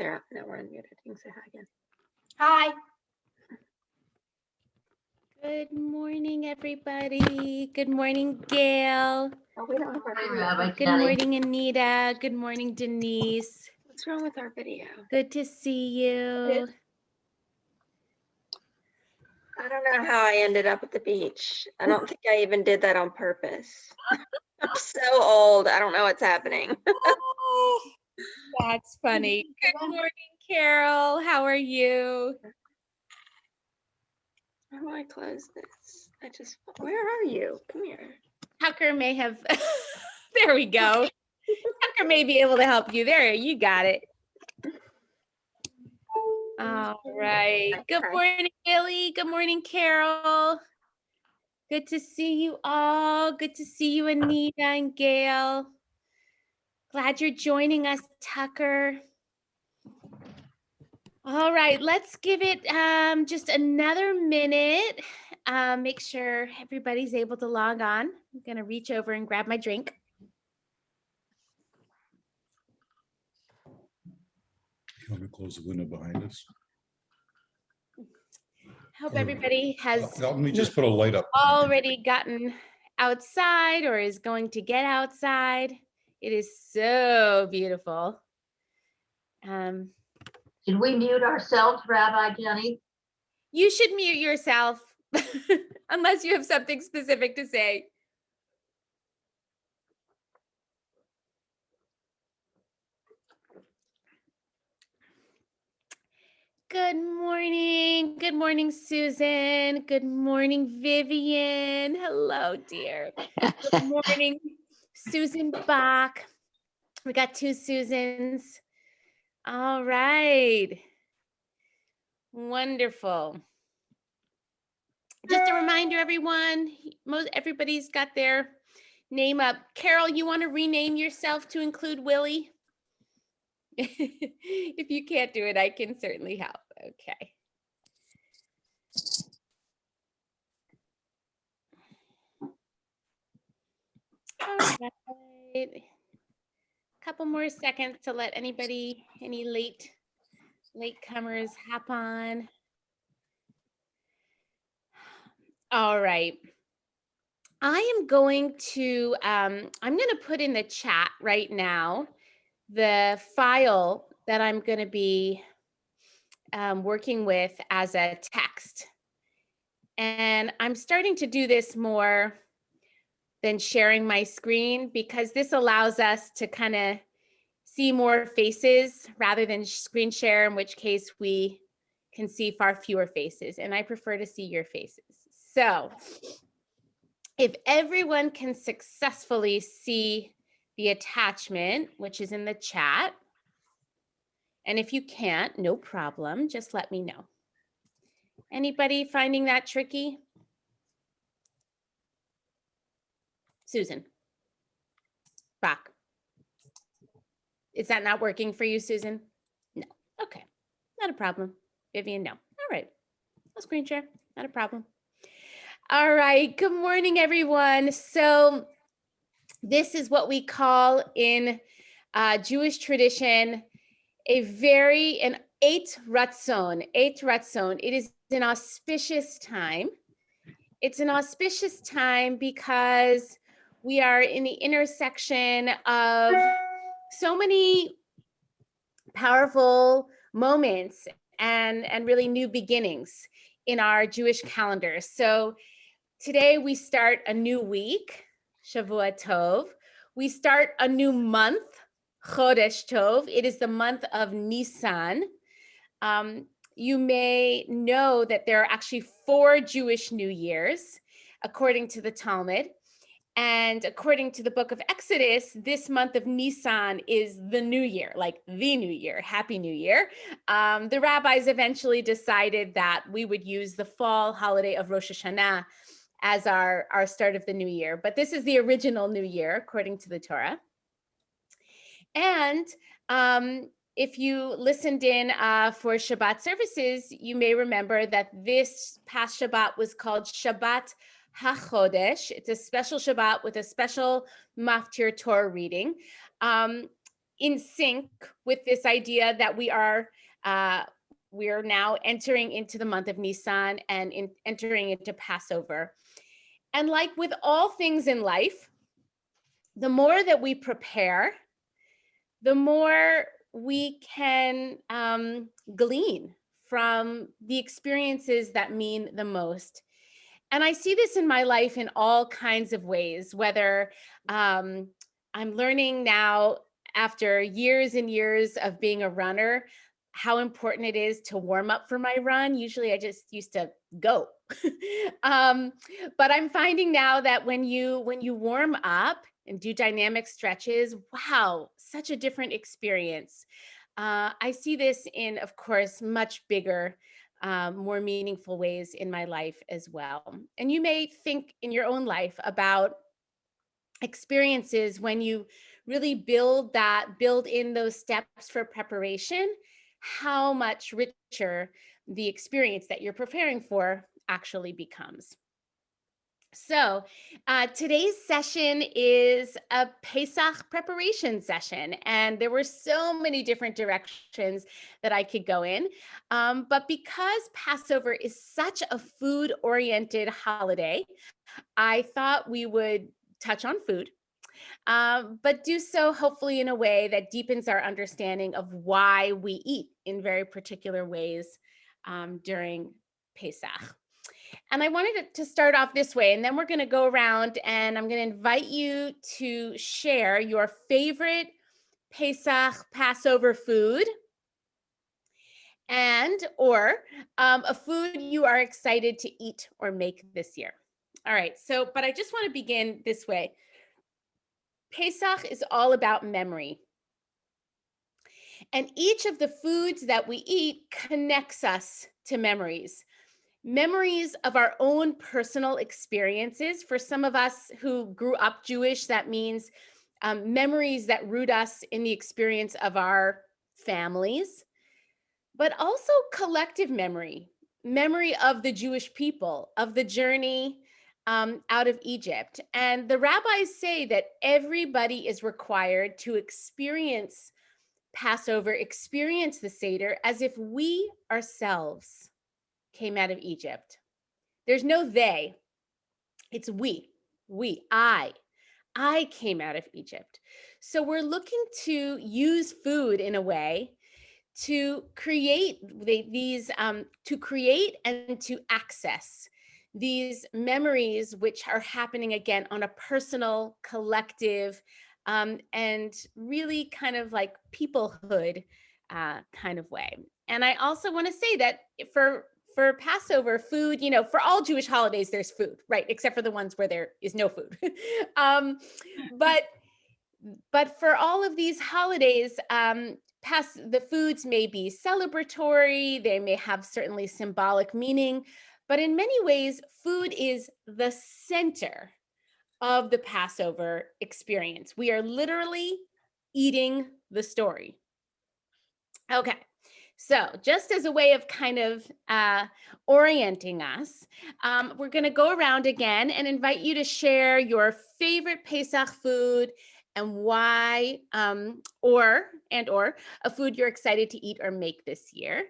there. No, we're unmuted. You can say hi again. Hi. Good morning, everybody. Good morning, Gail. Oh, we don't have our Hi, video. Rabbi Good Jenny. morning, Anita. Good morning, Denise. What's wrong with our video? Good to see you. I don't know how I ended up at the beach. I don't think I even did that on purpose. I'm so old. I don't know what's happening. That's funny. Good morning, Carol. How are you? How do I close this? Where are you? Come here. Tucker may have, there we go. Tucker may be able to help you. There, you got it. All right. Good morning, Billy. Good morning, Carol. Good to see you all. Good to see you, Anita and Gail. Glad you're joining us, Tucker. All right, let's give it just another minute. Make sure everybody's able to log on. I'm gonna reach over and grab my drink. You want me to close the window behind us? Hope everybody has Let me just put a light up. already gotten outside or is going to get outside. It is so beautiful. Did we mute ourselves, Rabbi Jenny? You should mute yourself unless you have something specific to say. Good morning. Good morning, Susan. Good morning, Vivian. Hello, dear. Good morning, Susan Bach. We got two Susans. All right. Wonderful. Just a reminder, everyone, everybody's got their name up. Carol, you want to rename yourself to include Willie? If you can't do it, I can certainly help. Okay. All right. Couple more seconds to let any latecomers hop on. All right. I am going to, I'm going to put in the chat right now the file that I'm going to be working with as a text. And I'm starting to do this more than sharing my screen because this allows us to kind of see more faces rather than screen share, in which case we can see far fewer faces. And I prefer to see your faces. So if everyone can successfully see the attachment, which is in the chat, and if you can't, no problem, just let me know. Anybody finding that tricky? Susan. Bach. Is that not working for you, Susan? No. Okay. Not a problem. Vivian, no. All right. I'll screen share. Not a problem. All right. Good morning, everyone. So this is what we call in Jewish tradition an eight ratzon. It is an auspicious time. It's an auspicious time because we are in the intersection of so many powerful moments and really new beginnings in our Jewish calendar. So today we start a new week, Shavua Tov. We start a new month, Chodesh Tov. It is the month of Nisan. You may know that there are actually 4 Jewish New Years, according to the Talmud. And according to the book of Exodus, this month of Nisan is the new year, like the new year, Happy New Year. The rabbis eventually decided that we would use the fall holiday of Rosh Hashanah as our start of the new year. But this is the original new year, according to the Torah. And if you listened in for Shabbat services, you may remember that this past Shabbat was called Shabbat Hakhodesh. It's a special Shabbat with a special Maftir Torah reading. in sync with this idea that we are now entering into the month of Nisan and entering into Passover. And like with all things in life, the more that we prepare, the more we can glean from the experiences that mean the most. And I see this in my life in all kinds of ways, whether I'm learning now after years and years of being a runner, how important it is to warm up for my run. Usually I just used to go. But I'm finding now that when you warm up and do dynamic stretches, wow, such a different experience. I see this in, of course, much bigger, more meaningful ways in my life as well. And you may think in your own life about experiences when you really build in those steps for preparation, how much richer the experience that you're preparing for actually becomes. So today's session is a Pesach preparation session, and there were so many different directions that I could go in. But because Passover is such a food-oriented holiday, I thought we would touch on food, but do so hopefully in a way that deepens our understanding of why we eat in very particular ways during Pesach. And I wanted to start off this way, and then we're going to go around and I'm going to invite you to share your favorite Pesach Passover food or a food you are excited to eat or make this year. All right, but I just want to begin this way. Pesach is all about memory. And each of the foods that we eat connects us to memories. Memories of our own personal experiences. For some of us who grew up Jewish, that means memories that root us in the experience of our families, but also collective memory of the Jewish people, of the journey out of Egypt. And the rabbis say that everybody is required to experience Passover, experience the Seder as if we ourselves came out of Egypt. There's no they, it's we, I came out of Egypt. So we're looking to use food in a way to create to create and to access these memories, which are happening again on a personal, collective, and really kind of like peoplehood kind of way. And I also want to say that for Passover, food, for all Jewish holidays, there's food, right? Except for the ones where there is no food. But for all of these holidays, the foods may be celebratory, they may have certainly symbolic meaning, but in many ways, food is the center of the Passover experience. We are literally eating the story. Okay, so just as a way of kind of orienting us, we're going to go around again and invite you to share your favorite Pesach food and why, or a food you're excited to eat or make this year.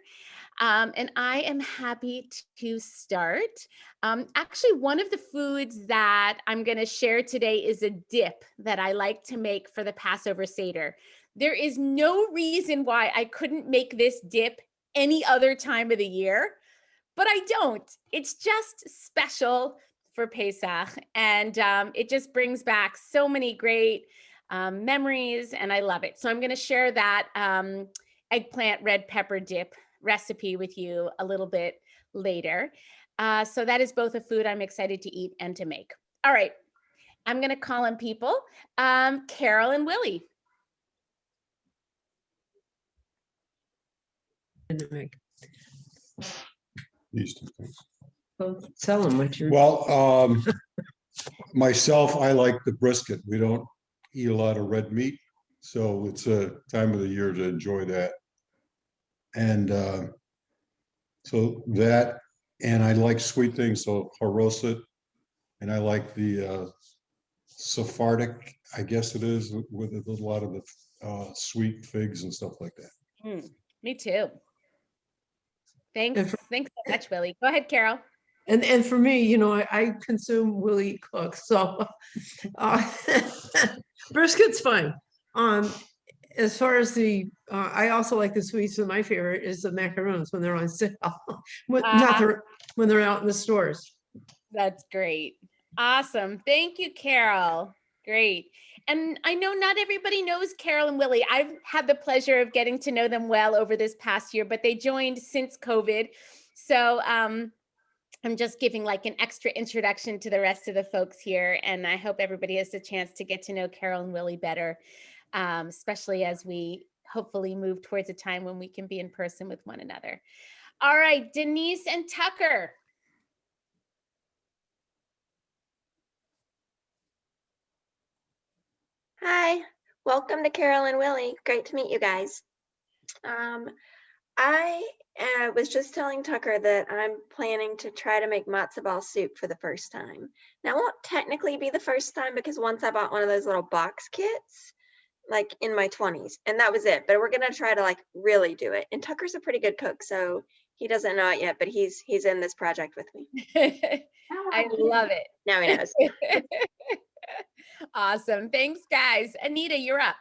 And I am happy to start. Actually, one of the foods that I'm going to share today is a dip that I like to make for the Passover Seder. There is no reason why I couldn't make this dip any other time of the year, but I don't. It's just special for Pesach, and it just brings back so many great memories, and I love it. So I'm going to share that eggplant red pepper dip recipe with you a little bit later. So that is both a food I'm excited to eat and to make. All right, I'm going to call on people. Carol and Willie. These two things. Well, tell them what you're. Well, myself, I like the brisket. We don't eat a lot of red meat, so it's a time of the year to enjoy that. And so that, and I like sweet things, so haroset, and I like the Sephardic, I guess it is, with a lot of the sweet figs and stuff like that. Me too. Thanks. And for- Thanks so much, Willie. Go ahead, Carol. And for me, you know, I consume Willie Cook, so brisket's fine. As far as I also like the sweets, and my favorite is the macaroons when they're on sale, when they're out in the stores. That's great. Awesome. Thank you, Carol. Great. And I know not everybody knows Carol and Willie. I've had the pleasure of getting to know them well over this past year, but they joined since COVID. So I'm just giving like an extra introduction to the rest of the folks here. And I hope everybody has the chance to get to know Carol and Willie better, especially as we hopefully move towards a time when we can be in person with one another. All right, Denise and Tucker. Hi, welcome to Carol and Willie. Great to meet you guys. I was just telling Tucker that I'm planning to try to make matzo ball soup for the first time. Now, it won't technically be the first time because once I bought one of those little box kits, like in my 20s, and that was it. But we're gonna try to like really do it. And Tucker's a pretty good cook, so he doesn't know it yet, but he's in this project with me. I love it. Now he knows. Awesome. Thanks, guys. Anita, you're up.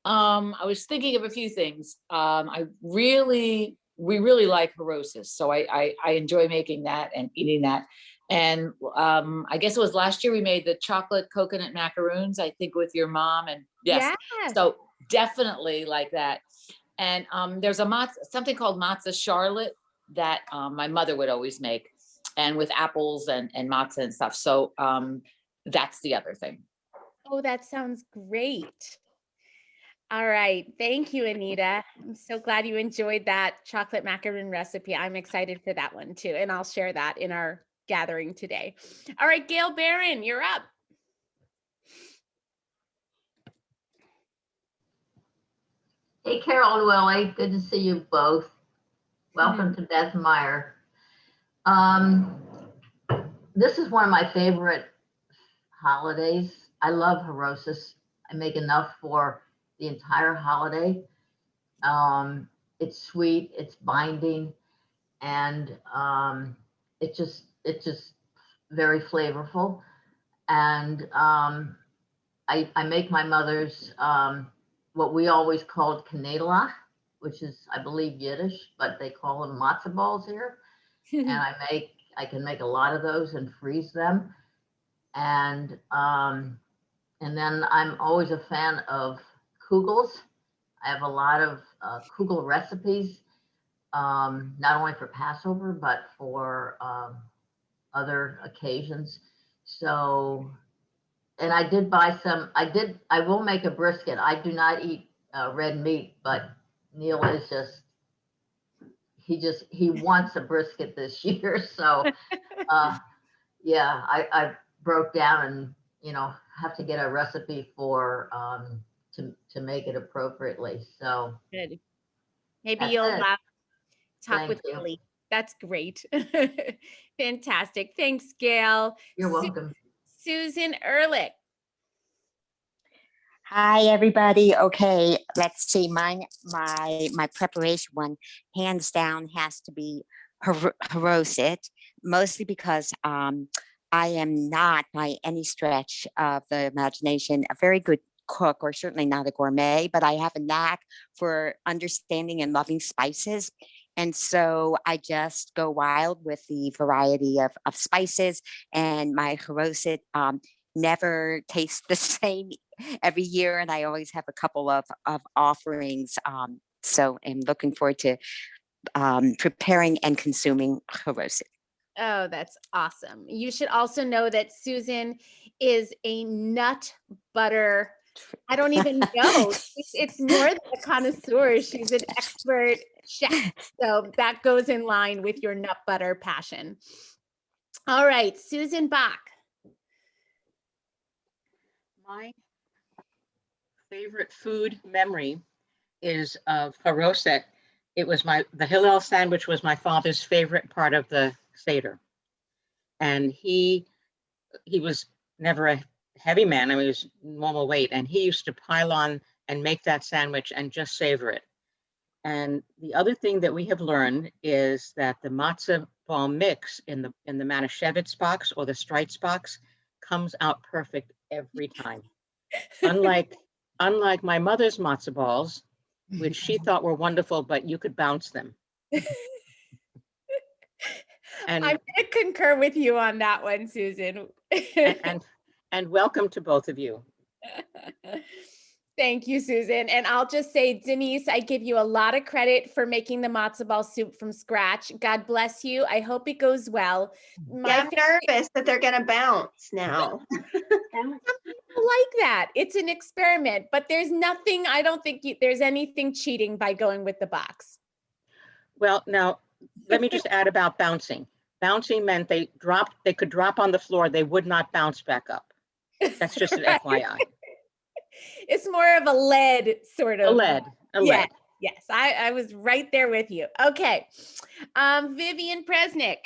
I was thinking of a few things. We really like Harosis, so I enjoy making that and eating that. And I guess it was last year we made the chocolate coconut macaroons, I think, with your mom. And yes, so definitely like that. And there's something called matzo charlotte that my mother would always make, and with apples and matzo and stuff. So that's the other thing. Oh, that sounds great. All right. Thank you, Anita. I'm so glad you enjoyed that chocolate macaroon recipe. I'm excited for that one too. And I'll share that in our gathering today. All right, Gail Barron, you're up. Hey, Carol and Willie, good to see you both. Welcome to Beth Meyer. This is one of my favorite holidays. I love Harosis. I make enough for the entire holiday. It's sweet, it's binding, and it's just very flavorful. And I make my mother's what we always called knedlach, which is, I believe, Yiddish, but they call them matzo balls here. And I can make a lot of those and freeze them. And then I'm always a fan of kugels. I have a lot of kugel recipes, not only for Passover, but for other occasions. So, and I did buy some, I will make a brisket. I do not eat red meat, but Neil is he wants a brisket this year. So, yeah, I broke down and, have to get a recipe for, to make it appropriately. So good. Maybe you'll talk with you. Willie. That's great. Fantastic. Thanks, Gail. You're welcome. Susan Ehrlich. Hi, everybody. Okay, let's see. My preparation one, hands down, has to be Haroset, mostly because I am not, by any stretch of the imagination, a very good cook, or certainly not a gourmet, but I have a knack for understanding and loving spices. And so I just go wild with the variety of spices, and my Haroset never tastes the same every year, and I always have a couple of offerings. So I'm looking forward to preparing and consuming Haroset. Oh, that's awesome. You should also know that Susan is a nut butter. I don't even know. It's more than a connoisseur. She's an expert chef. So that goes in line with your nut butter passion. All right, Susan Bach. My favorite food memory is of Haroset. It was the Hillel sandwich was my father's favorite part of the Seder. And he he was never a heavy man. I mean, he was normal weight, and he used to pile on and make that sandwich and just savor it. And the other thing that we have learned is that the matzo ball mix in the Manischewitz box or the Streitz box comes out perfect every time. Unlike my mother's matzo balls, which she thought were wonderful, but you could bounce them. And I'm going to concur with you on that one, Susan. and welcome to both of you. Thank you, Susan. And I'll just say, Denise, I give you a lot of credit for making the matzo ball soup from scratch. God bless you. I hope it goes well. I'm nervous that they're going to bounce now. Some people like that. It's an experiment, but there's nothing, I don't think there's anything cheating by going with the box. Well, now, let me just add about bouncing. Bouncing meant they could drop on the floor. They would not bounce back up. That's just an FYI. It's more of a lead sort of. A lead. Yes, I was right there with you. Okay. Vivian Presnick.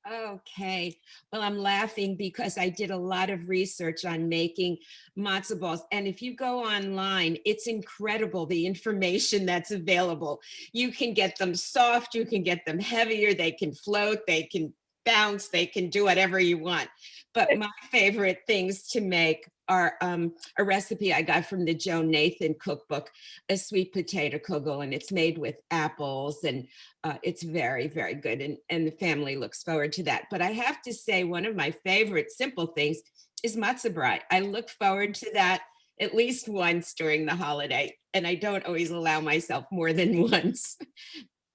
Okay. Well, I'm laughing because I did a lot of research on making matzo balls. And if you go online, it's incredible the information that's available. You can get them soft, you can get them heavier, they can float, they can bounce, they can do whatever you want. But my favorite things to make are a recipe I got from the Joan Nathan cookbook, a sweet potato kugel, and it's made with apples, and it's very, very good, and the family looks forward to that. But I have to say, one of my favorite simple things is matzo brie. I look forward to that at least once during the holiday, and I don't always allow myself more than once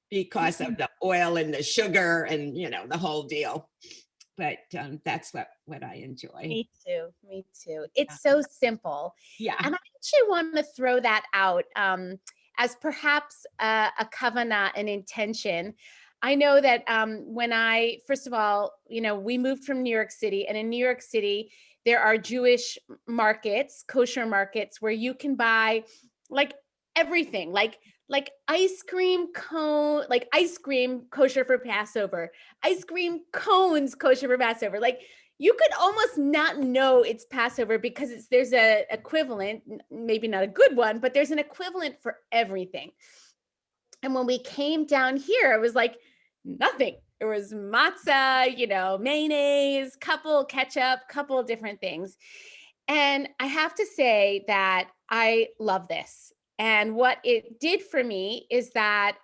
because of the oil and the sugar and, you know, the whole deal. But that's what I enjoy. Me too. It's so simple. Yeah. And I actually want to throw that out as perhaps a kavanah, an intention. I know that when first of all, you know, we moved from New York City, and in New York City, there are Jewish markets, kosher markets, where you can buy like everything, like ice cream cone, like ice cream kosher for Passover, ice cream cones kosher for Passover. Like you could almost not know it's Passover because there's a equivalent, maybe not a good one, but there's an equivalent for everything. And when we came down here, it was like nothing. There was matzah, you know, mayonnaise, couple ketchup, couple of different things. And I have to say that I love this. And what it did for me is that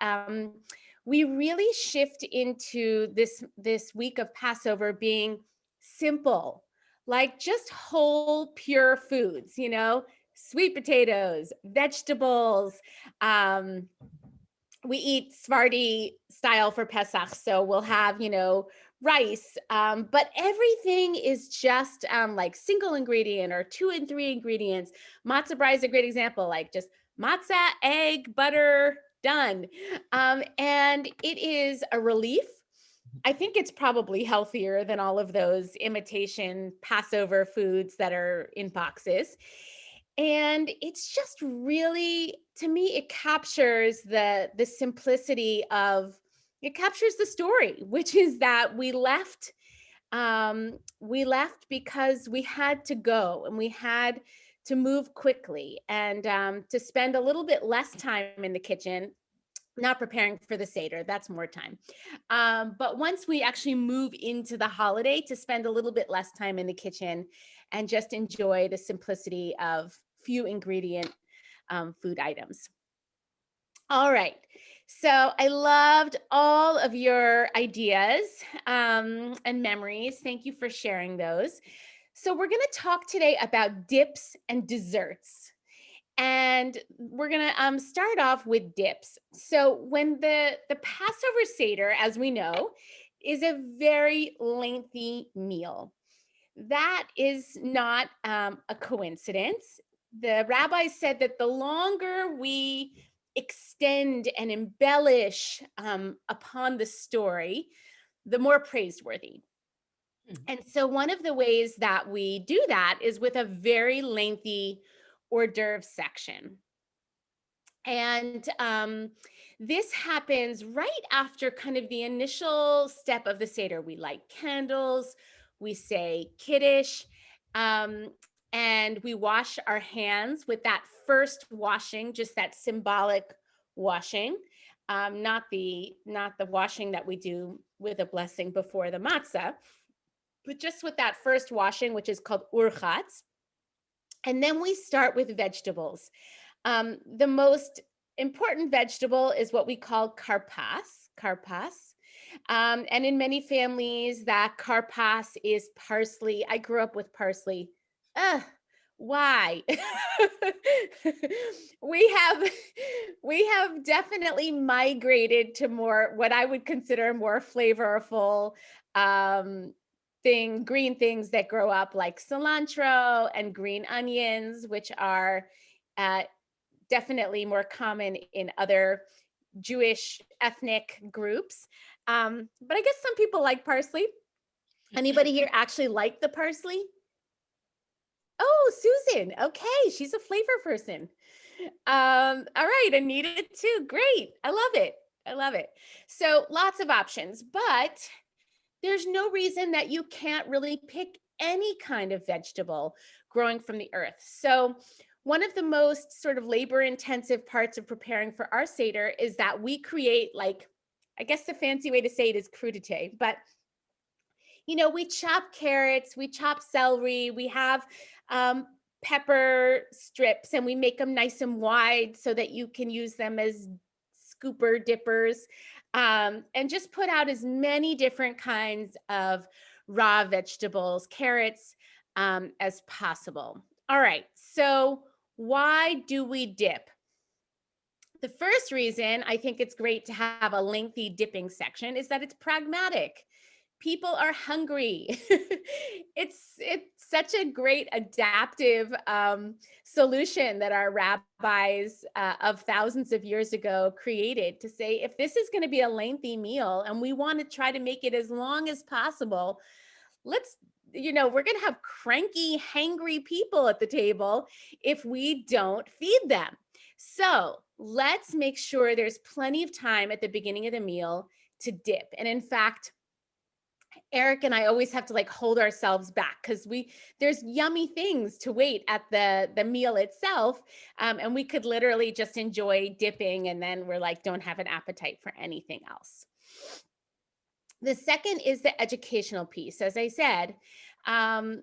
we really shift into this week of Passover being simple, like just whole, pure foods, you know, sweet potatoes, vegetables. We eat Sephardi style for Pesach, so we'll have, you know, rice, but everything is just like single ingredient or 2 and 3 ingredients. Matzah brie is a great example, like just matzah, egg, butter, done. And it is a relief. I think it's probably healthier than all of those imitation Passover foods that are in boxes. And it's just really, to me, it captures the simplicity of, it captures the story, which is that we left because we had to go and we had to move quickly and to spend a little bit less time in the kitchen, not preparing for the Seder, that's more time. But once we actually move into the holiday, to spend a little bit less time in the kitchen and just enjoy the simplicity of few ingredient food items. All right. So I loved all of your ideas and memories. Thank you for sharing those. So we're going to talk today about dips and desserts. And we're going to start off with dips. So when the Passover Seder, as we know, is a very lengthy meal. That is not a coincidence. The rabbis said that the longer we extend and embellish upon the story, the more praiseworthy. And so one of the ways that we do that is with a very lengthy hors d'oeuvre section. And this happens right after kind of the initial step of the Seder. We light candles, we say Kiddush, and we wash our hands with that first washing, just that symbolic washing, not the washing that we do with a blessing before the matzah, but just with that first washing, which is called urchatz. And then we start with vegetables. The most important vegetable is what we call karpas. And in many families, that karpas is parsley. I grew up with parsley. Why? we have definitely migrated to more what I would consider more flavorful green things that grow up, like cilantro and green onions, which are definitely more common in other Jewish ethnic groups. But I guess some people like parsley. Anybody here actually like the parsley? Oh, Susan. Okay, she's a flavor person. All right, Anita too. Great. I love it. I love it. So lots of options, but there's no reason that you can't really pick any kind of vegetable growing from the earth. So one of the most sort of labor-intensive parts of preparing for our Seder is that we create, like, I guess the fancy way to say it is crudité, but you know, we chop carrots, we chop celery, we have pepper strips, and we make them nice and wide so that you can use them as scooper dippers, and just put out as many different kinds of raw vegetables, carrots, as possible. All right, so why do we dip? The first reason I think it's great to have a lengthy dipping section is that it's pragmatic. People are hungry. It's such a great adaptive solution that our rabbis of thousands of years ago created to say, if this is going to be a lengthy meal and we want to try to make it as long as possible, we're going to have cranky, hangry people at the table if we don't feed them. So let's make sure there's plenty of time at the beginning of the meal to dip. And in fact, Eric and I always have to like hold ourselves back because there's yummy things to wait at the meal itself. And we could literally just enjoy dipping and then we're like, don't have an appetite for anything else. The second is the educational piece. As I said,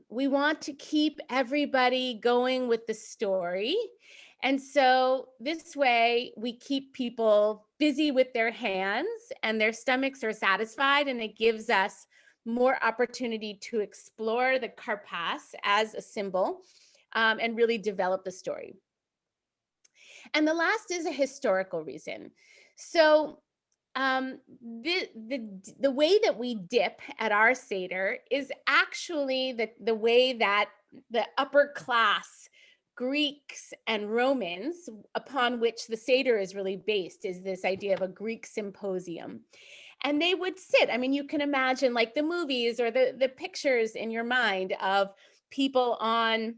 we want to keep everybody going with the story. And so this way we keep people busy with their hands and their stomachs are satisfied, and it gives us more opportunity to explore the karpas as a symbol and really develop the story. And the last is a historical reason. So the way that we dip at our Seder is actually the way that the upper class Greeks and Romans, upon which the Seder is really based, is this idea of a Greek symposium. And they would sit, I mean, you can imagine like the movies or the pictures in your mind of people on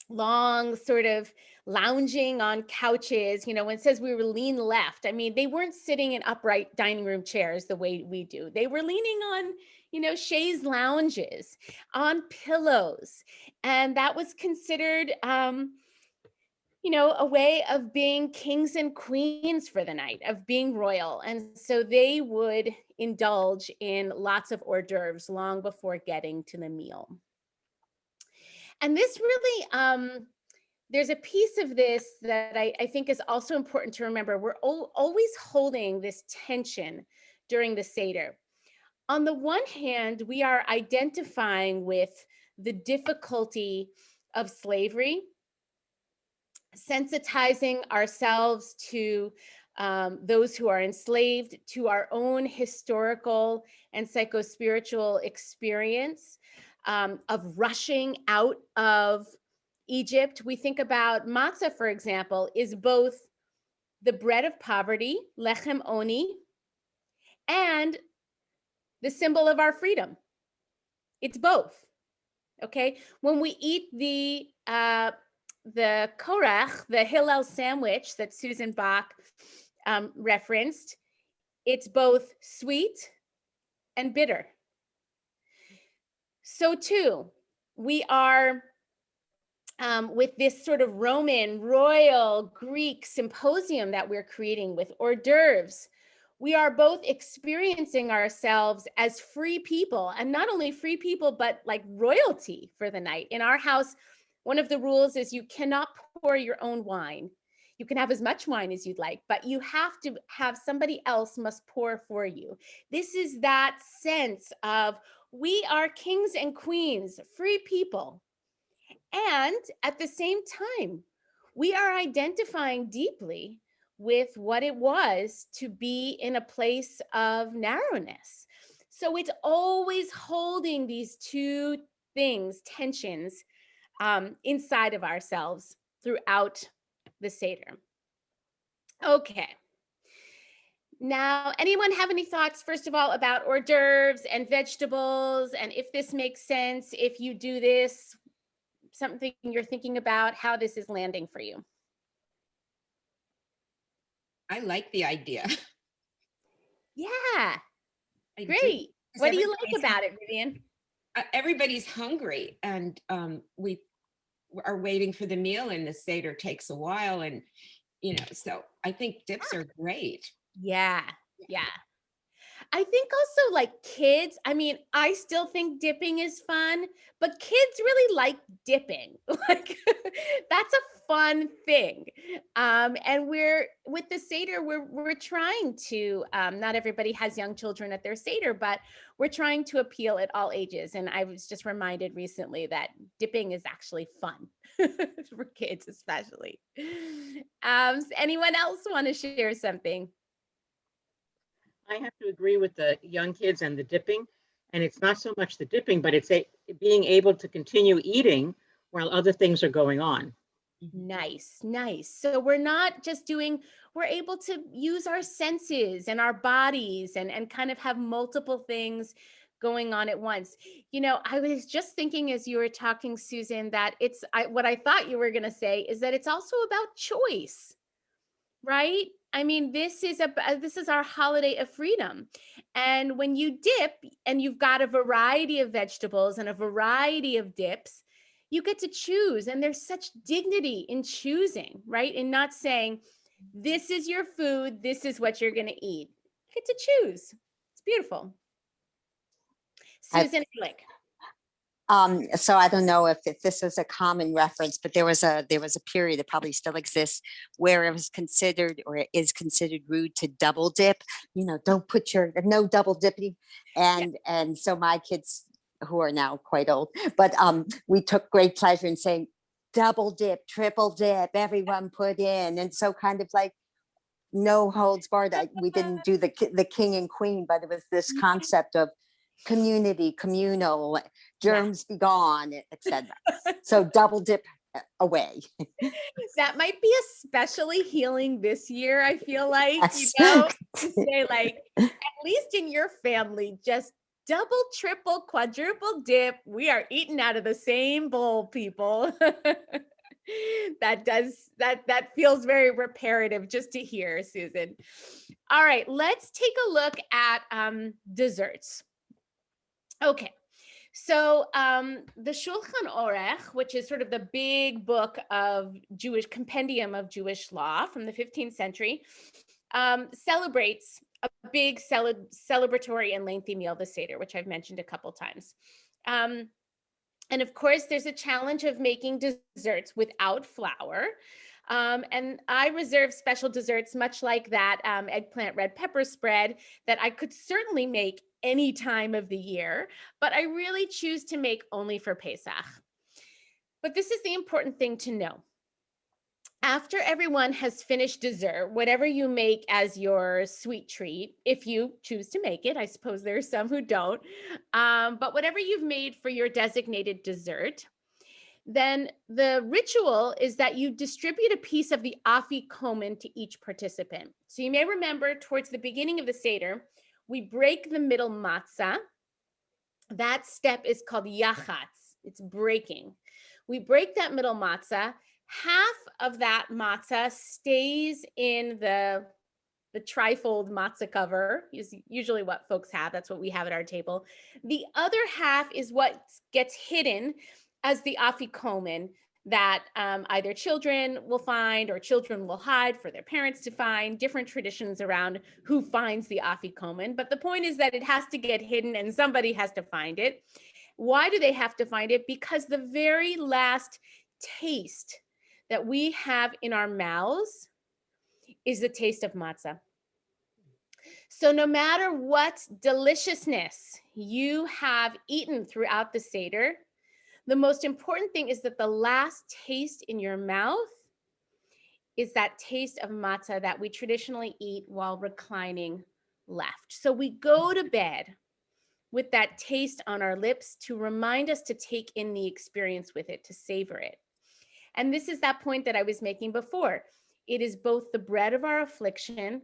long sort of lounging on couches, when it says we were lean left, I mean, they weren't sitting in upright dining room chairs the way we do. They were leaning on, chaise lounges, on pillows. And that was considered, a way of being kings and queens for the night, of being royal. And so they would indulge in lots of hors d'oeuvres long before getting to the meal. And this really, there's a piece of this that I think is also important to remember. We're always holding this tension during the Seder. On the one hand, we are identifying with the difficulty of slavery, sensitizing ourselves to those who are enslaved, to our own historical and psycho-spiritual experience of rushing out of Egypt. We think about matzah, for example, is both the bread of poverty, lechem oni, and the symbol of our freedom. It's both, okay? When we eat the korach, the Hillel sandwich that Susan Bach referenced, it's both sweet and bitter. So too, we are with this sort of Roman, royal, Greek symposium that we're creating with hors d'oeuvres. We are both experiencing ourselves as free people, and not only free people, but like royalty for the night. In our house, one of the rules is you cannot pour your own wine. You can have as much wine as you'd like, but you have to have somebody else must pour for you. This is that sense of we are kings and queens, free people. And at the same time, we are identifying deeply with what it was to be in a place of narrowness. So it's always holding these two things, tensions, inside of ourselves throughout the Seder. Okay. Now, anyone have any thoughts, first of all, about hors d'oeuvres and vegetables, and if this makes sense, if you do this, something you're thinking about, how this is landing for you? I like the idea. Yeah, I do, great. 'cause What do you like everybody's about it, Vivian? Everybody's hungry, and we are waiting for the meal, and the Seder takes a while, and so I think dips are great. Yeah, yeah. I think also like kids, I mean, I still think dipping is fun, but kids really like dipping. Like that's a fun thing. And we're with the Seder, we're trying to, not everybody has young children at their Seder, but we're trying to appeal at all ages. And I was just reminded recently that dipping is actually fun for kids, especially. Anyone else want to share something? I have to agree with the young kids and the dipping. And it's not so much the dipping, but it's being able to continue eating while other things are going on. Nice, nice. So we're not just we're able to use our senses and our bodies and kind of have multiple things going on at once. I was just thinking as you were talking, Susan, that what I thought you were going to say is that it's also about choice, right? I mean, this is our holiday of freedom. And when you dip and you've got a variety of vegetables and a variety of dips, you get to choose. And there's such dignity in choosing, right? In not saying, this is your food, this is what you're going to eat. You get to choose. It's beautiful. Susan Ehrlich. So I don't know if this is a common reference, but there was a period that probably still exists where it was considered or it is considered rude to double dip. Don't put no double dipping. And so my kids, who are now quite old, but we took great pleasure in saying double dip, triple dip, everyone put in. And so kind of like no holds barred. We didn't do the king and queen, but it was this concept of community, communal, germs be gone, etc. So double dip away. That might be especially healing this year, I feel like, to say like, at least in your family, just double, triple, quadruple dip. We are eating out of the same bowl, people. That feels very reparative just to hear, Susan. All right, let's take a look at desserts. Okay, so the Shulchan Aruch, which is sort of the big book of compendium of Jewish law from the 15th century, celebrates a big celebratory and lengthy meal, the Seder, which I've mentioned a couple times. And of course, there's a challenge of making desserts without flour. And I reserve special desserts, much like that eggplant red pepper spread that I could certainly make any time of the year, but I really choose to make only for Pesach. But this is the important thing to know. After everyone has finished dessert, whatever you make as your sweet treat, if you choose to make it, I suppose there are some who don't, but whatever you've made for your designated dessert, then the ritual is that you distribute a piece of the afikomen to each participant. So you may remember towards the beginning of the Seder, we break the middle matzah. That step is called yachatz. It's breaking. We break that middle matzah. Half of that matzah stays in the the trifold matzah cover is usually what folks have. That's what we have at our table. The other half is what gets hidden as the afikomen that either children will find or children will hide for their parents to find. Different traditions around who finds the afikomen. But the point is that it has to get hidden and somebody has to find it. Why do they have to find it? Because the very last taste that we have in our mouths is the taste of matzah. So no matter what deliciousness you have eaten throughout the Seder, the most important thing is that the last taste in your mouth is that taste of matzah that we traditionally eat while reclining left. So we go to bed with that taste on our lips to remind us to take in the experience with it, to savor it. And this is that point that I was making before. It is both the bread of our affliction,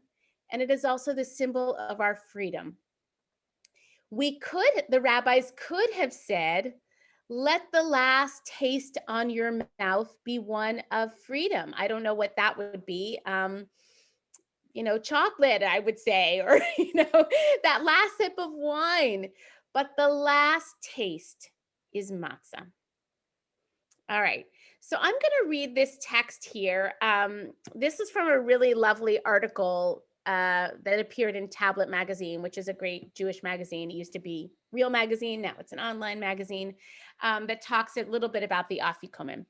and it is also the symbol of our freedom. The rabbis could have said, let the last taste on your mouth be one of freedom. I don't know what that would be. Chocolate, I would say, or, that last sip of wine. But the last taste is matzah. All right. So I'm going to read this text here. This is from a really lovely article that appeared in Tablet magazine, which is a great Jewish magazine. It used to be Real magazine. Now it's an online magazine that talks a little bit about the afikomen.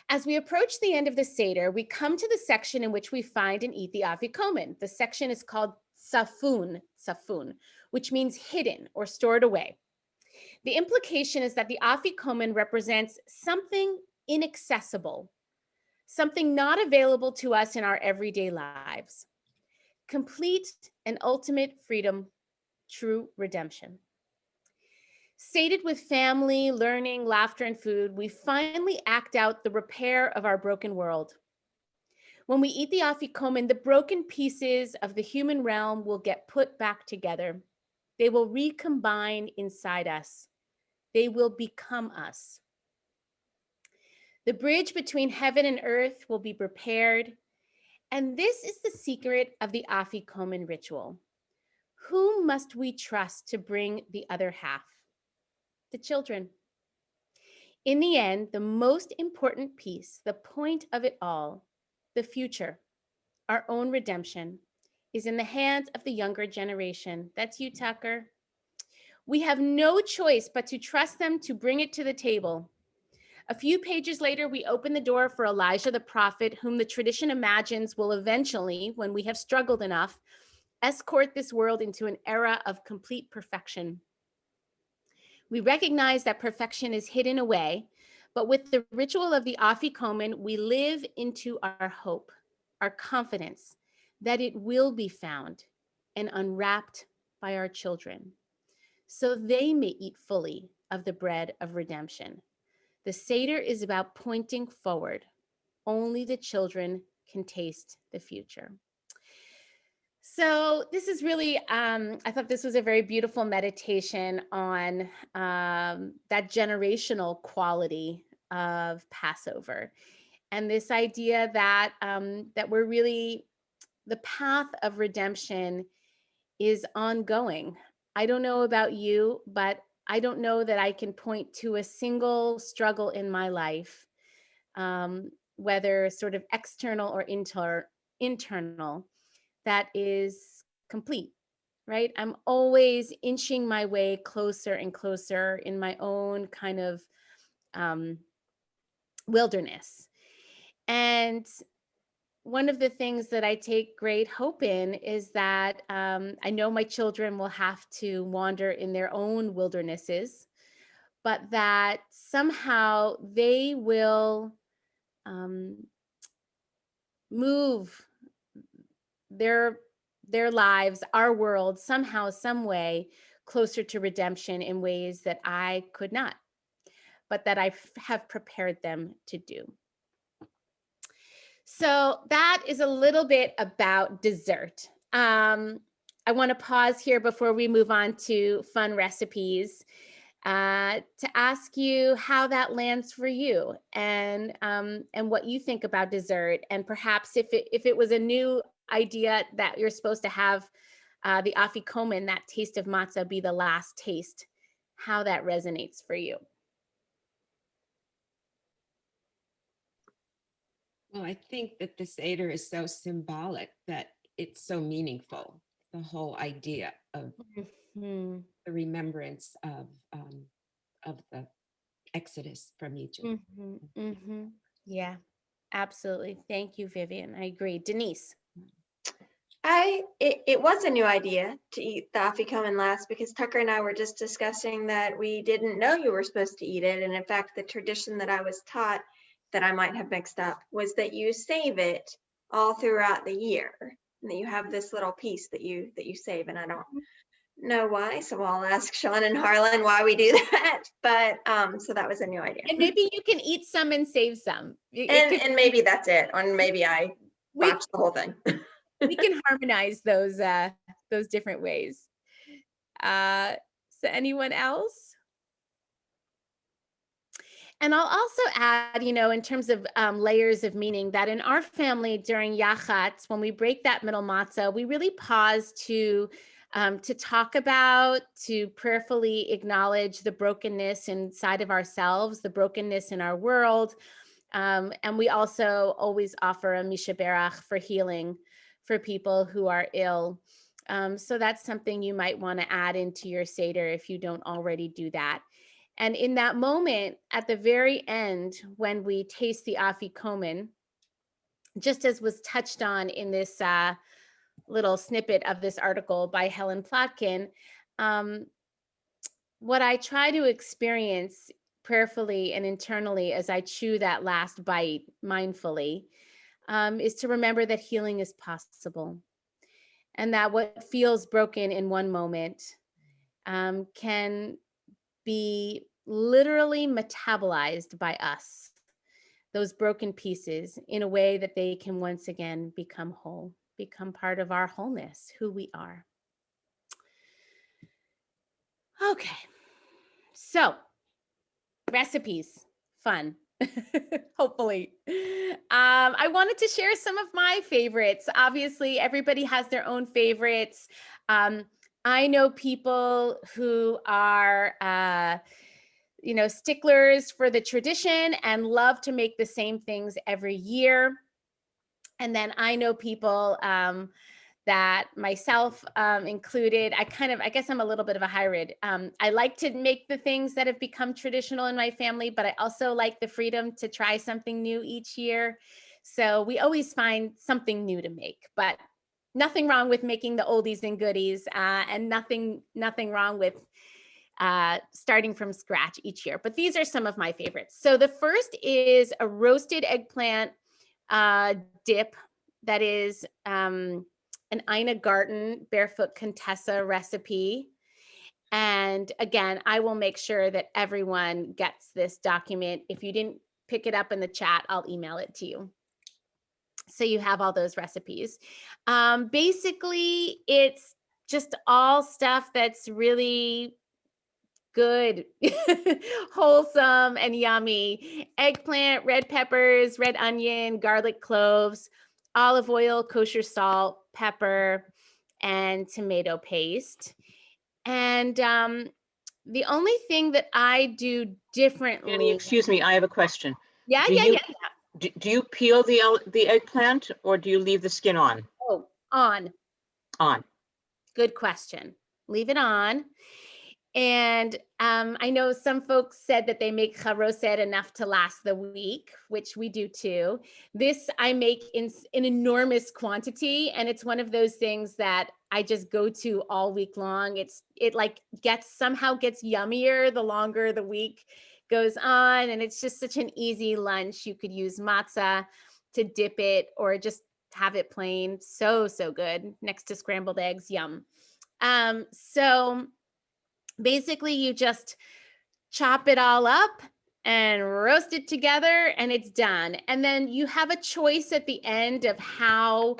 As we approach the end of the Seder, we come to the section in which we find and eat the afikomen. The section is called safun, which means hidden or stored away. The implication is that the afikomen represents something inaccessible, something not available to us in our everyday lives. Complete and ultimate freedom, true redemption. Sated with family, learning, laughter, and food, we finally act out the repair of our broken world. When we eat the afikomen, the broken pieces of the human realm will get put back together. They will recombine inside us. They will become us. The bridge between heaven and earth will be repaired. And this is the secret of the afikomen ritual. Who must we trust to bring the other half? The children. In the end, the most important piece, the point of it all, the future, our own redemption, is in the hands of the younger generation. That's you, Tucker. We have no choice but to trust them to bring it to the table. A few pages later, we open the door for Elijah the prophet, whom the tradition imagines will eventually, when we have struggled enough, escort this world into an era of complete perfection. We recognize that perfection is hidden away, but with the ritual of the afikomen, we live into our hope, our confidence that it will be found and unwrapped by our children, so they may eat fully of the bread of redemption. The Seder is about pointing forward. Only the children can taste the future. So this is really, I thought this was a very beautiful meditation on that generational quality of Passover. And this idea that, that we're really, the path of redemption is ongoing. I don't know about you, but I don't know that I can point to a single struggle in my life, whether sort of external or internal, that is complete, right? I'm always inching my way closer and closer in my own kind of wilderness. And one of the things that I take great hope in is that I know my children will have to wander in their own wildernesses, but that somehow they will move their lives, our world, somehow, some way closer to redemption in ways that I could not, but that I have prepared them to do. So that is a little bit about dessert. I want to pause here before we move on to fun recipes to ask you how that lands for you, and what you think about dessert, and perhaps if it was a new idea that you're supposed to have the afikomen, that taste of matzah, be the last taste, how that resonates for you. Well, I think that the Seder is so symbolic that it's so meaningful. The whole idea of Mhm. the remembrance of the Exodus from Egypt. Mhm, mhm. Yeah, absolutely. Thank you, Vivian. I agree. Denise. It was a new idea to eat the afikomen last because Tucker and I were just discussing that we didn't know you were supposed to eat it. And in fact, the tradition that I was taught that I might have mixed up was that you save it all throughout the year. And that you have this little piece that you save. And I don't know why. So I'll ask Sean and Harlan why we do that. But so that was a new idea. And maybe you can eat some and save some. And maybe that's it. Or maybe I We- botched the whole thing. We can harmonize those different ways. So anyone else? And I'll also add, in terms of layers of meaning, that in our family during Yachatz, when we break that middle matzah, we really pause to talk about, to prayerfully acknowledge the brokenness inside of ourselves, the brokenness in our world. And we also always offer a Misha Berach for healing for people who are ill. So that's something you might want to add into your Seder if you don't already do that. And in that moment, at the very end, when we taste the afikomen, just as was touched on in this little snippet of this article by Helen Plotkin, what I try to experience prayerfully and internally as I chew that last bite mindfully is to remember that healing is possible, and that what feels broken in one moment can be literally metabolized by us, those broken pieces, in a way that they can once again become whole, become part of our wholeness, who we are. Okay, so recipes, fun. Hopefully. I wanted to share some of my favorites. Obviously, everybody has their own favorites. I know people who are, sticklers for the tradition and love to make the same things every year. And then I know people that, myself included, I guess I'm a little bit of a hybrid. I like to make the things that have become traditional in my family, but I also like the freedom to try something new each year. So we always find something new to make, but nothing wrong with making the oldies and goodies, and nothing wrong with starting from scratch each year. But these are some of my favorites. So the first is a roasted eggplant dip that is an Ina Garten Barefoot Contessa recipe. And again, I will make sure that everyone gets this document. If you didn't pick it up in the chat, I'll email it to you. So you have all those recipes. Basically, it's just all stuff that's really good, wholesome, and yummy. Eggplant, red peppers, red onion, garlic cloves, olive oil, kosher salt, pepper, and tomato paste. And the only thing that I do differently. Jenny, excuse me, I have a question. Yeah. Do you peel the eggplant, or do you leave the skin on? Oh, on. On. Good question. Leave it on. And I know some folks said that they make charoset enough to last the week, which we do too. This I make in an enormous quantity, and it's one of those things that I just go to all week long. It like somehow gets yummier the longer the week goes on, and it's just such an easy lunch. You could use matzah to dip it, or just have it plain. So good next to scrambled eggs. Yum. So basically, you just chop it all up and roast it together, and it's done. And then you have a choice at the end of how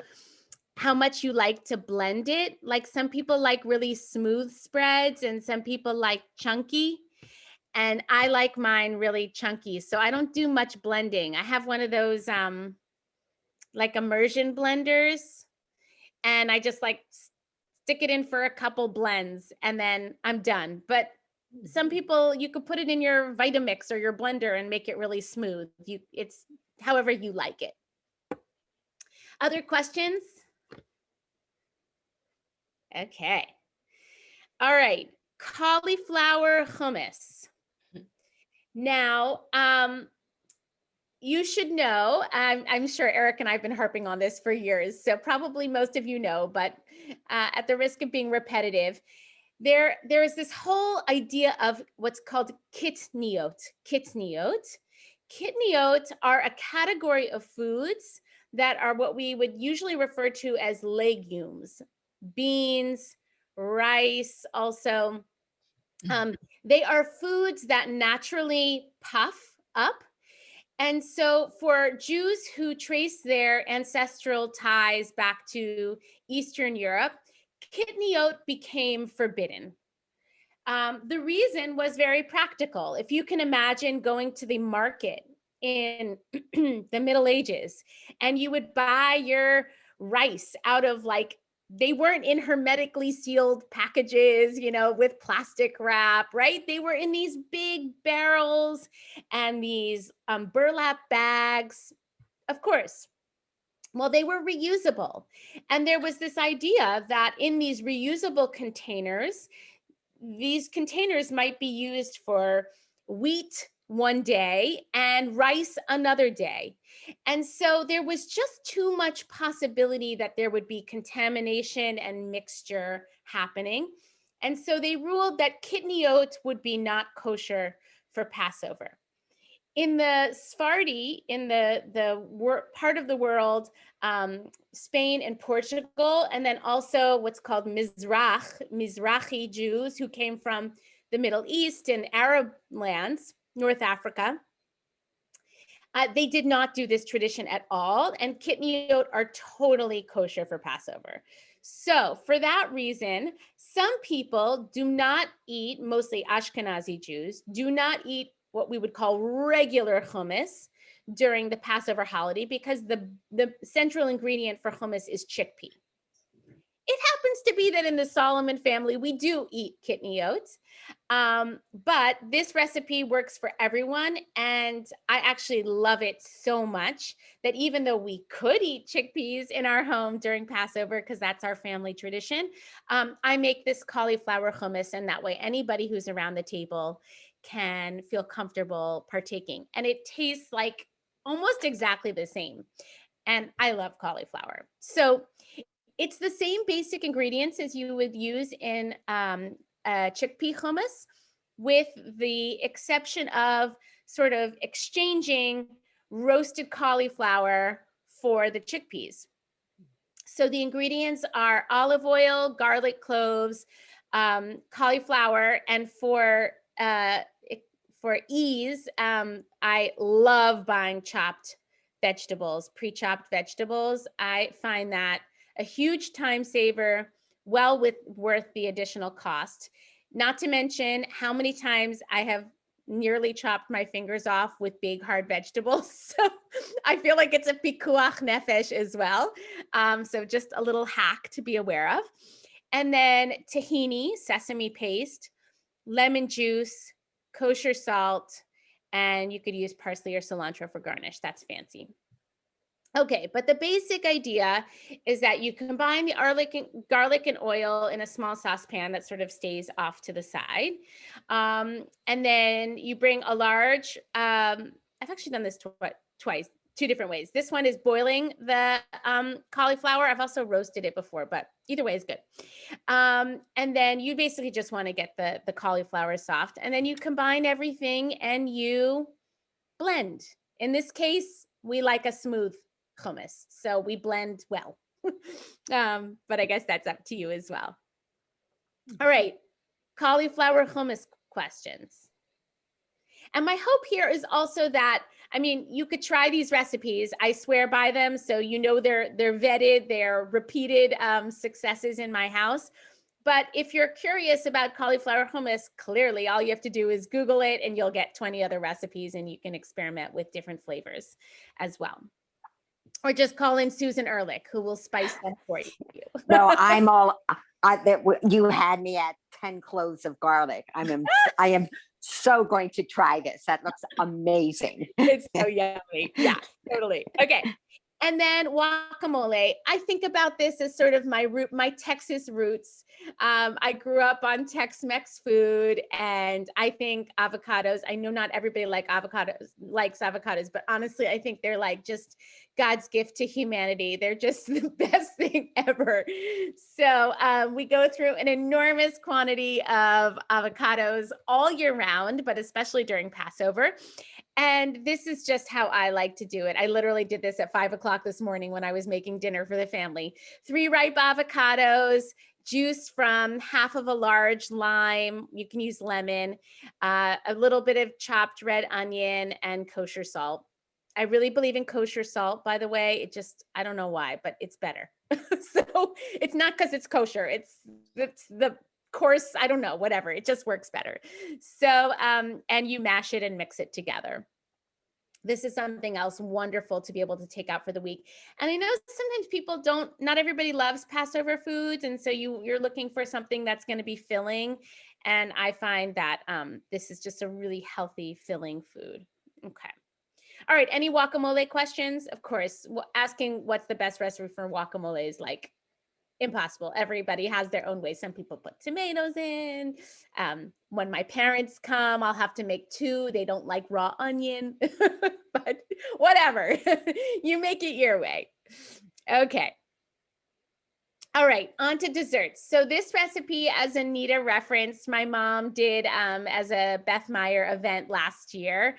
much you like to blend it. Like some people like really smooth spreads, and some people like chunky. And I like mine really chunky, so I don't do much blending. I have one of those like immersion blenders. and I just like stick it in for a couple blends and then I'm done. But some people, you could put it in your Vitamix or your blender and make it really smooth. It's however you like it. Other questions? Okay. All right. Cauliflower hummus. Now, you should know, I'm sure Eric and I have been harping on this for years, so probably most of you know, but at the risk of being repetitive, there is this whole idea of what's called kitniot. Kitniot are a category of foods that are what we would usually refer to as legumes, beans, rice, also. They are foods that naturally puff up. And so for Jews who trace their ancestral ties back to Eastern Europe, kitniot became forbidden. The reason was very practical. If you can imagine going to the market in the Middle Ages and you would buy your rice out of like, they weren't in hermetically sealed packages, you know, with plastic wrap, right? They were in these big barrels and these burlap bags, of course. Well, they were reusable. And there was this idea that in these reusable containers, these containers might be used for wheat one day and rice another day. And so there was just too much possibility that there would be contamination and mixture happening. And so they ruled that kitniot would be not kosher for Passover. In the Sephardi, in the part of the world, Spain and Portugal, and then also what's called Mizrahi Jews who came from the Middle East and Arab lands, North Africa, they did not do this tradition at all, and kitniot are totally kosher for Passover. So for that reason, some people do not eat, mostly Ashkenazi Jews, do not eat what we would call regular hummus during the Passover holiday because the central ingredient for hummus is chickpea. It happens to be that in the Solomon family, we do eat kitniot, but this recipe works for everyone. And I actually love it so much that even though we could eat chickpeas in our home during Passover, because that's our family tradition, I make this cauliflower hummus, and that way anybody who's around the table can feel comfortable partaking. And it tastes like almost exactly the same. And I love cauliflower. So it's the same basic ingredients as you would use in chickpea hummus, with the exception of sort of exchanging roasted cauliflower for the chickpeas. So the ingredients are olive oil, garlic cloves, cauliflower, and for ease, I love buying chopped vegetables, pre-chopped vegetables. I find that a huge time saver, well worth the additional cost. Not to mention how many times I have nearly chopped my fingers off with big hard vegetables. So I feel like it's a pikuach nefesh as well. So just a little hack to be aware of. And then tahini, sesame paste, lemon juice, kosher salt, and you could use parsley or cilantro for garnish. That's fancy. Okay, but the basic idea is that you combine the garlic and oil in a small saucepan that sort of stays off to the side. And then you bring a large, I've actually done this twice, two different ways. This one is boiling the cauliflower. I've also roasted it before, but either way is good. And then you basically just want to get the cauliflower soft. And then you combine everything and you blend. In this case, we like a smooth hummus, so we blend well. But I guess that's up to you as well. All right, cauliflower hummus questions. And my hope here is also that, I mean, you could try these recipes. I swear by them, so you know they're vetted, they're repeated successes in my house. But if you're curious about cauliflower hummus, clearly all you have to do is Google it and you'll get 20 other recipes and you can experiment with different flavors as well. Or just call in Susan Ehrlich, who will spice them for you. No, I'm all, you had me at 10 cloves of garlic. I am so going to try this. That looks amazing. It's so yummy. Yeah, totally. Okay. And then guacamole. I think about this as sort of my Texas roots. I grew up on Tex-Mex food, and I think avocados. I know not everybody likes avocados, but honestly, I think they're like just God's gift to humanity. They're just the best thing ever. So we go through an enormous quantity of avocados all year round, but especially during Passover. And this is just how I like to do it. I literally did this at 5 o'clock this morning when I was making dinner for the family. 3 ripe avocados, juice from half of a large lime. You can use lemon, a little bit of chopped red onion, and kosher salt. I really believe in kosher salt, by the way. I don't know why, but it's better. So it's not because it's kosher. It's the course, I don't know, whatever. It just works better. So, and you mash it and mix it together. This is something else wonderful to be able to take out for the week. And I know sometimes people not everybody loves Passover foods. And so you're looking for something that's going to be filling. And I find that this is just a really healthy, filling food. Okay. All right. Any guacamole questions? Of course, asking what's the best recipe for guacamole is like impossible. Everybody has their own way. Some people put tomatoes in. When my parents come, I'll have to make 2. They don't like raw onion, but whatever. You make it your way. Okay. All right, on to desserts. So this recipe, as Anita referenced, my mom did as a Beth Meyer event last year.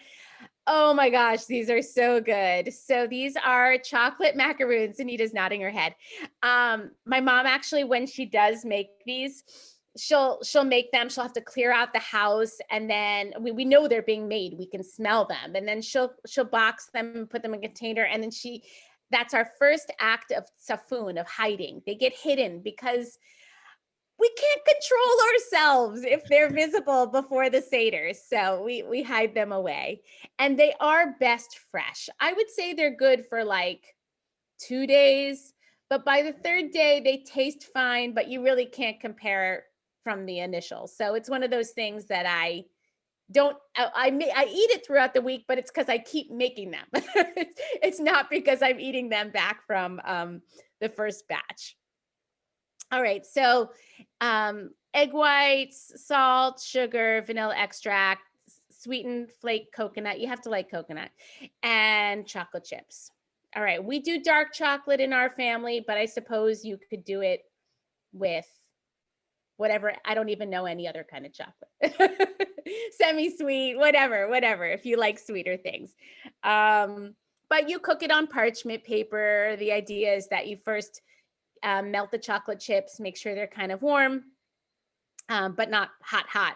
Oh my gosh, these are so good. So these are chocolate macaroons. Anita's nodding her head. My mom actually, when she does make these, she'll make them. She'll have to clear out the house, and then we know they're being made. We can smell them, and then she'll box them and put them in a container. And then that's our first act of safun, of hiding. They get hidden because we can't control ourselves if they're visible before the Seder. So we hide them away, and they are best fresh. I would say they're good for like 2 days, but by the 3rd day, they taste fine, but you really can't compare from the initial. So it's one of those things that I eat it throughout the week, but it's because I keep making them. It's not because I'm eating them back from the first batch. All right, so egg whites, salt, sugar, vanilla extract, sweetened flake coconut. You have to like coconut, and chocolate chips. All right, we do dark chocolate in our family, but I suppose you could do it with whatever. I don't even know any other kind of chocolate. Semi-sweet, whatever, if you like sweeter things. But you cook it on parchment paper. The idea is that you first melt the chocolate chips, make sure they're kind of warm, but not hot.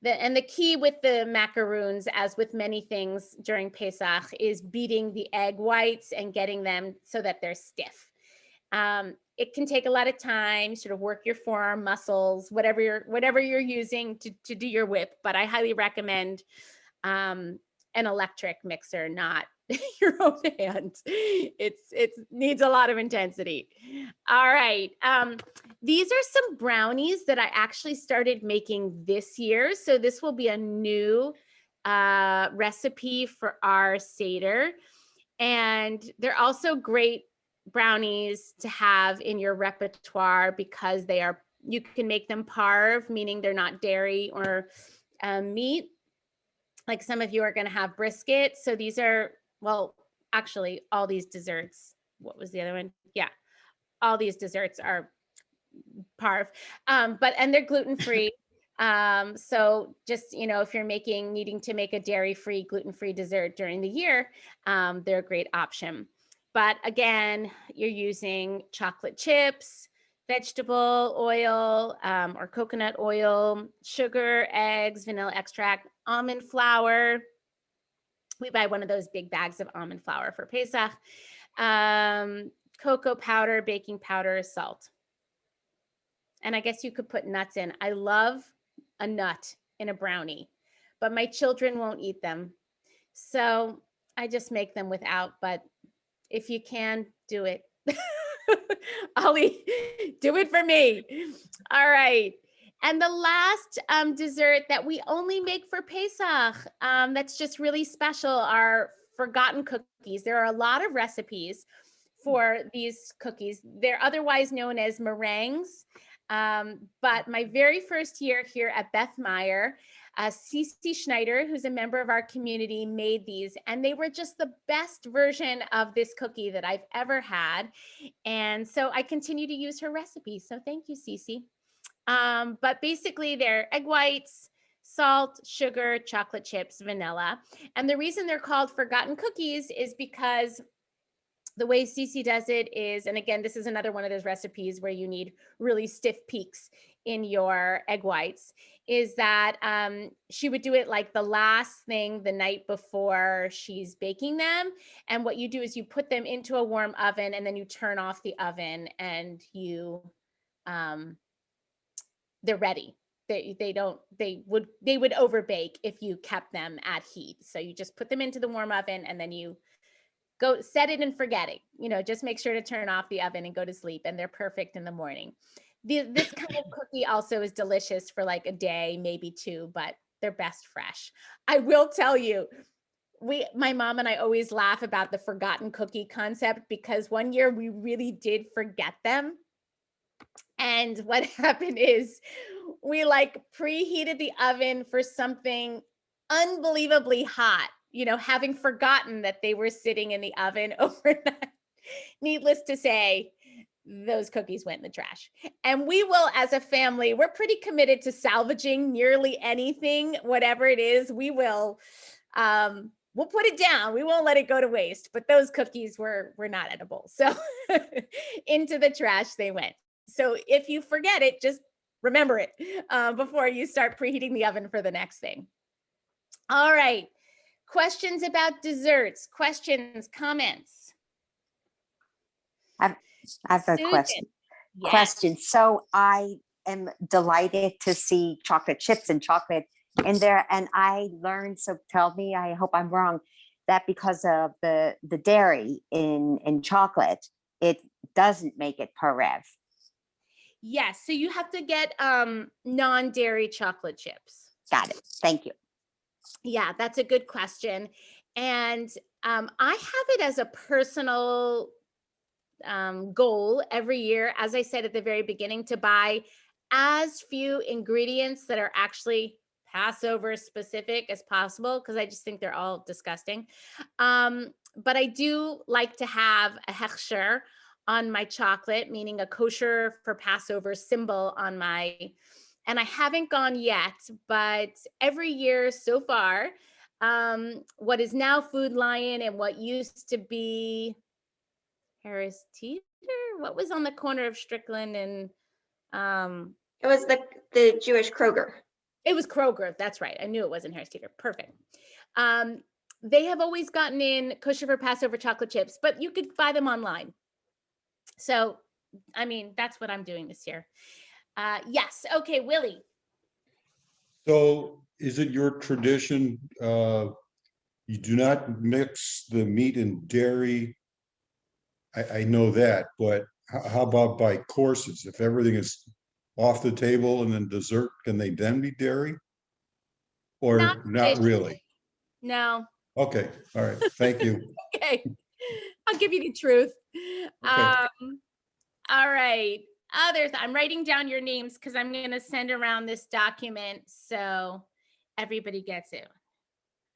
And the key with the macaroons, as with many things during Pesach, is beating the egg whites and getting them so that they're stiff. It can take a lot of time, sort of work your forearm muscles, whatever you're using to do your whip, but I highly recommend an electric mixer, not your own hand. It needs a lot of intensity. All right. These are some brownies that I actually started making this year. So this will be a new recipe for our Seder. And they're also great brownies to have in your repertoire because you can make them parve, meaning they're not dairy or meat. Like some of you are going to have brisket. So these are, well, actually all these desserts, what was the other one? Yeah. All these desserts are parve, and they're gluten-free. So just, if you're needing to make a dairy-free, gluten-free dessert during the year, they're a great option. But again, you're using chocolate chips, vegetable oil, or coconut oil, sugar, eggs, vanilla extract, almond flour. We buy one of those big bags of almond flour for Pesach, cocoa powder, baking powder, salt. And I guess you could put nuts in. I love a nut in a brownie, but my children won't eat them. So I just make them without, but If you can, do it. Ollie, do it for me. All right. And the last dessert that we only make for Pesach, that's just really special, are forgotten cookies. There are a lot of recipes for these cookies. They're otherwise known as meringues. But my very first year here at Beth Meyer, Cece Schneider, who's a member of our community, made these, and they were just the best version of this cookie that I've ever had. And so I continue to use her recipe. So thank you, Cece. But basically they're egg whites, salt, sugar, chocolate chips, vanilla. And the reason they're called forgotten cookies is because the way Cece does it is, and again, this is another one of those recipes where you need really stiff peaks in your egg whites, is that she would do it like the last thing the night before she's baking them. And what you do is you put them into a warm oven and then you turn off the oven and you, they're ready. They would overbake if you kept them at heat. So you just put them into the warm oven and then you go set it and forget it. You know, just make sure to turn off the oven and go to sleep, and they're perfect in the morning. This kind of cookie also is delicious for like a day, maybe two, but they're best fresh. I will tell you, my mom and I always laugh about the forgotten cookie concept, because one year we really did forget them. And what happened is we like preheated the oven for something unbelievably hot, you know, having forgotten that they were sitting in the oven overnight. Needless to say, those cookies went in the trash. And we will, as a family, we're pretty committed to salvaging nearly anything, whatever it is. We will, we'll put it down. We won't let it go to waste. But those cookies were not edible. So into the trash they went. So if you forget it, just remember it before you start preheating the oven for the next thing. All right. Questions about desserts, questions, comments? I have a Susan. question. Yes. Question. So I am delighted to see chocolate chips and chocolate in there. And I learned, so tell me, I hope I'm wrong, that because of the dairy in chocolate, it doesn't make it parev. Yes. So you have to get non-dairy chocolate chips. Got it. Thank you. Yeah, that's a good question. And I have it as a personal goal every year, as I said at the very beginning, to buy as few ingredients that are actually Passover specific as possible, because I just think they're all disgusting. But I do like to have a hechsher on my chocolate, meaning a kosher for Passover symbol on my, and I haven't gone yet, but every year so far, what is now Food Lion and what used to be Harris Teeter, what was on the corner of Strickland and It was the Jewish Kroger. It was Kroger. That's right. I knew it wasn't Harris Teeter. Perfect. They have always gotten in kosher for Passover chocolate chips, but you could buy them online. So, I mean, that's what I'm doing this year. Yes. Okay, Willie. So is it your tradition, you do not mix the meat and dairy? I know that, but how about by courses? If everything is off the table and then dessert, can they then be dairy? Or not really? No. Okay, all right, thank you. Okay, I'll give you the truth. Okay. All right. I'm writing down your names because I'm going to send around this document so everybody gets it.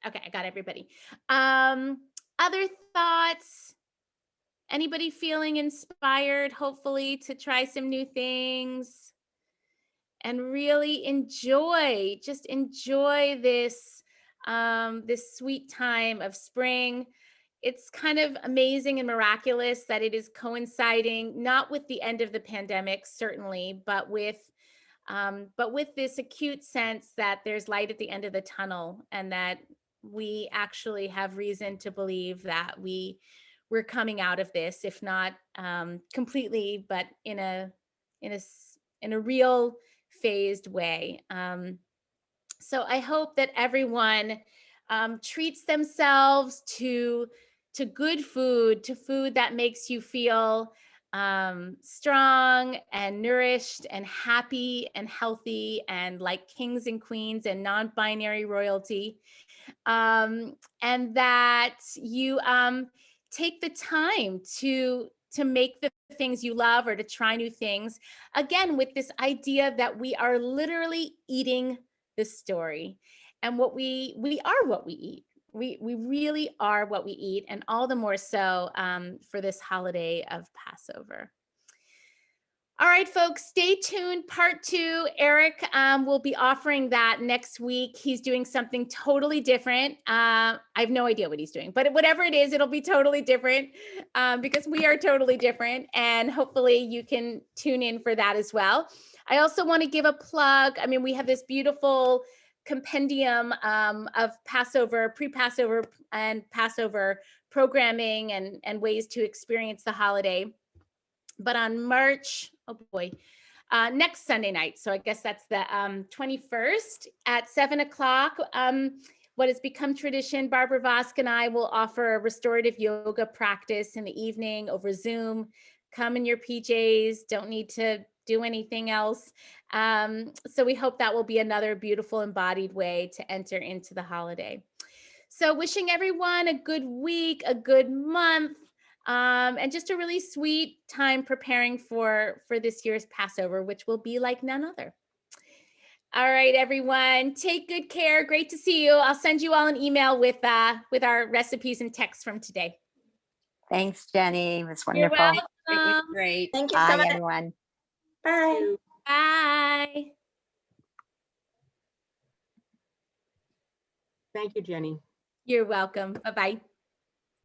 Okay, I got everybody. Other thoughts? Anybody feeling inspired, hopefully, to try some new things and really just enjoy this, this sweet time of spring. It's kind of amazing and miraculous that it is coinciding, not with the end of the pandemic, certainly, but with this acute sense that there's light at the end of the tunnel, and that we actually have reason to believe that we're coming out of this, if not completely, but in a real phased way. So I hope that everyone treats themselves to good food, to food that makes you feel strong and nourished and happy and healthy and like kings and queens and non-binary royalty. And that you take the time to make the things you love or to try new things. Again, with this idea that we are literally eating the story, and we are what we eat. We really are what we eat, and all the more so for this holiday of Passover. All right, folks, stay tuned. Part 2, Eric will be offering that next week. He's doing something totally different. I have no idea what he's doing, but whatever it is, it'll be totally different because we are totally different. And hopefully you can tune in for that as well. I also want to give a plug. I mean, we have this beautiful compendium of Passover, pre-Passover and Passover programming and ways to experience the holiday. But on March, next Sunday night, so I guess that's the 21st at 7 o'clock, what has become tradition, Barbara Vosk and I will offer a restorative yoga practice in the evening over Zoom. Come in your PJs, don't need to do anything else. So we hope that will be another beautiful embodied way to enter into the holiday. So wishing everyone a good week, a good month, and just a really sweet time preparing for this year's Passover, which will be like none other. All right, everyone, take good care. Great to see you. I'll send you all an email with our recipes and texts from today. Thanks, Jenny. It was You're wonderful. It was welcome. great. Thank you so Bye, much. everyone. Bye. Bye. Thank you, Jenny. You're welcome. Bye-bye.